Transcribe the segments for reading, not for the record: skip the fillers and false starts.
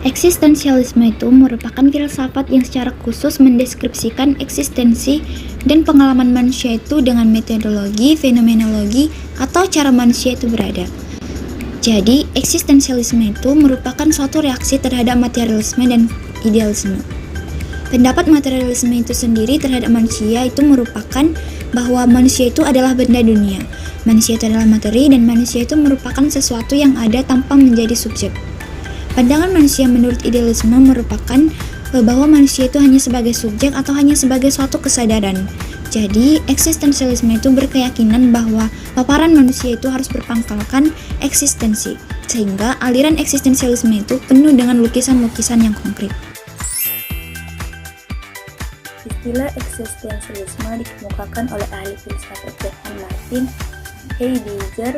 Eksistensialisme itu merupakan filsafat yang secara khusus mendeskripsikan eksistensi dan pengalaman manusia itu dengan metodologi, fenomenologi, atau cara manusia itu berada. Jadi, eksistensialisme itu merupakan suatu reaksi terhadap materialisme dan idealisme. Pendapat materialisme itu sendiri terhadap manusia itu merupakan bahwa manusia itu adalah benda dunia. Manusia itu adalah materi dan manusia itu merupakan sesuatu yang ada tanpa menjadi subjek. Pandangan manusia menurut idealisme merupakan bahwa manusia itu hanya sebagai subjek atau hanya sebagai suatu kesadaran. Jadi, eksistensialisme itu berkeyakinan bahwa paparan manusia itu harus berpangkalkan eksistensi, sehingga aliran eksistensialisme itu penuh dengan lukisan-lukisan yang konkret. Istilah eksistensialisme dikemukakan oleh ahli filsafat Johann Martin Heidegger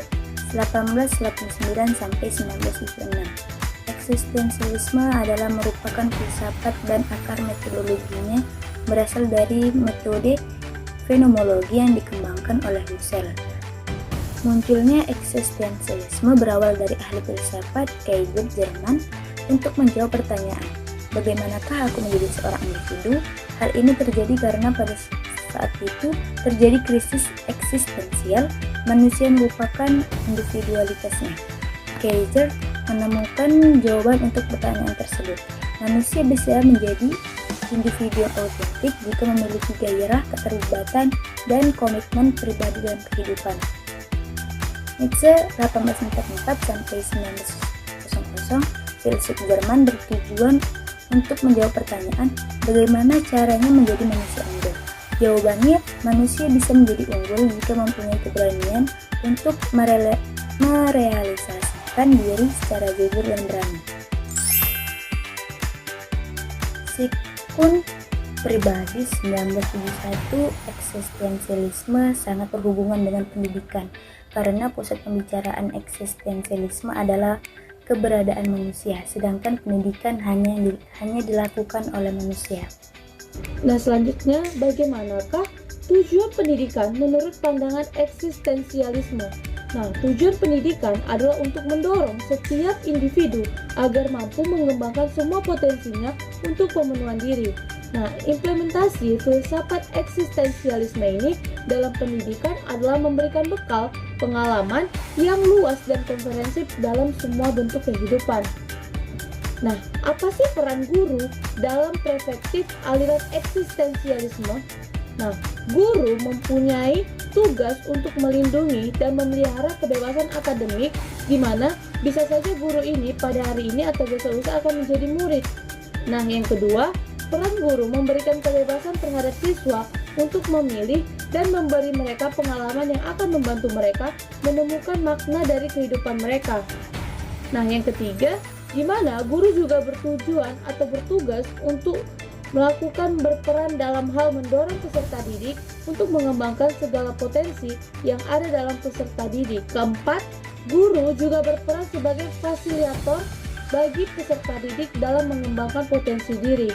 1889-1906. Eksistensialisme adalah merupakan filsafat dan akar metodologinya berasal dari metode fenomenologi yang dikembangkan oleh Husserl. Munculnya eksistensialisme berawal dari ahli filsafat Kaiser Jerman untuk menjawab pertanyaan, bagaimanakah aku menjadi seorang individu? Hal ini terjadi karena pada saat itu terjadi krisis eksistensial, manusia melupakan individualitasnya. Kaiser menemukan jawaban untuk pertanyaan tersebut. Manusia bisa menjadi individu yang autentik jika memiliki gairah, keterlibatan, dan komitmen pribadi dalam kehidupan. Nietzsche 1844-1900, filsuf Jerman bertujuan untuk menjawab pertanyaan, bagaimana caranya menjadi manusia unggul? Jawabannya, manusia bisa menjadi unggul jika mempunyai keberanian untuk merealisasikan diri secara jujur dan berani. Sikun pribadi 1971, eksistensialisme sangat berhubungan dengan pendidikan karena pusat pembicaraan eksistensialisme adalah keberadaan manusia, sedangkan pendidikan hanya dilakukan oleh manusia. Nah, selanjutnya bagaimanakah tujuan pendidikan menurut pandangan eksistensialisme? Nah, tujuan pendidikan adalah untuk mendorong setiap individu agar mampu mengembangkan semua potensinya untuk pemenuhan diri. Nah, implementasi filsafat eksistensialisme ini dalam pendidikan adalah memberikan bekal pengalaman yang luas dan komprehensif dalam semua bentuk kehidupan. Nah, apa sih peran guru dalam perspektif aliran eksistensialisme? Nah, guru mempunyai tugas untuk melindungi dan memelihara kebebasan akademik, di mana bisa saja guru ini pada hari ini atau besok lusa akan menjadi murid. Nah, yang kedua, peran guru memberikan kebebasan terhadap siswa untuk memilih dan memberi mereka pengalaman yang akan membantu mereka menemukan makna dari kehidupan mereka. Nah, yang ketiga, di mana guru juga bertujuan atau bertugas untuk melakukan berperan dalam hal mendorong peserta didik untuk mengembangkan segala potensi yang ada dalam peserta didik. Keempat, guru juga berperan sebagai fasilitator bagi peserta didik dalam mengembangkan potensi diri.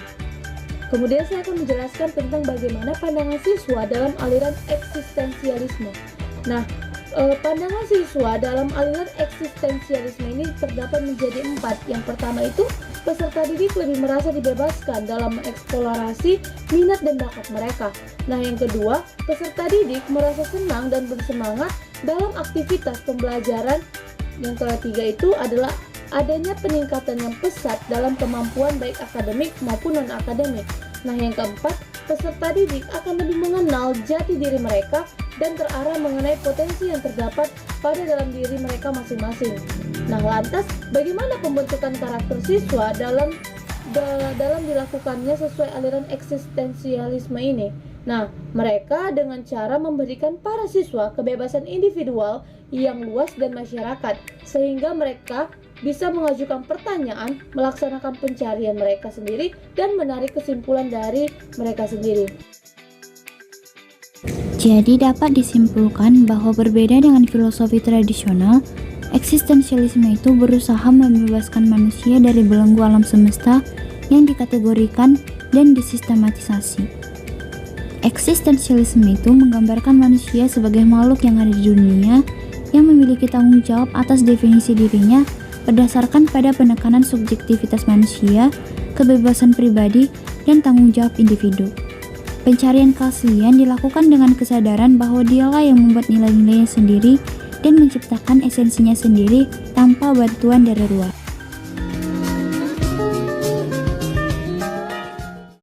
Kemudian saya akan menjelaskan tentang bagaimana pandangan siswa dalam aliran eksistensialisme. Nah, pandangan siswa dalam aliran eksistensialisme ini terdapat menjadi 4. Yang pertama itu, peserta didik lebih merasa dibebaskan dalam mengeksplorasi minat dan bakat mereka. Nah, yang kedua, peserta didik merasa senang dan bersemangat dalam aktivitas pembelajaran. Yang ketiga itu adalah adanya peningkatan yang pesat dalam kemampuan baik akademik maupun non-akademik. Nah, yang keempat, peserta didik akan lebih mengenal jati diri mereka dan terarah mengenai potensi yang terdapat pada dalam diri mereka masing-masing. Nah, lantas bagaimana pembentukan karakter siswa dalam dilakukannya sesuai aliran eksistensialisme ini? Nah, mereka dengan cara memberikan para siswa kebebasan individual yang luas dan masyarakat, sehingga mereka bisa mengajukan pertanyaan, melaksanakan pencarian mereka sendiri, dan menarik kesimpulan dari mereka sendiri. Jadi dapat disimpulkan bahwa berbeda dengan filosofi tradisional, eksistensialisme itu berusaha membebaskan manusia dari belenggu alam semesta yang dikategorikan dan disistematisasi. Eksistensialisme itu menggambarkan manusia sebagai makhluk yang ada di dunia, yang memiliki tanggung jawab atas definisi dirinya berdasarkan pada penekanan subjektivitas manusia, kebebasan pribadi, dan tanggung jawab individu. Pencarian keaslian dilakukan dengan kesadaran bahwa dialah yang membuat nilai-nilainya sendiri dan menciptakan esensinya sendiri tanpa bantuan dari luar.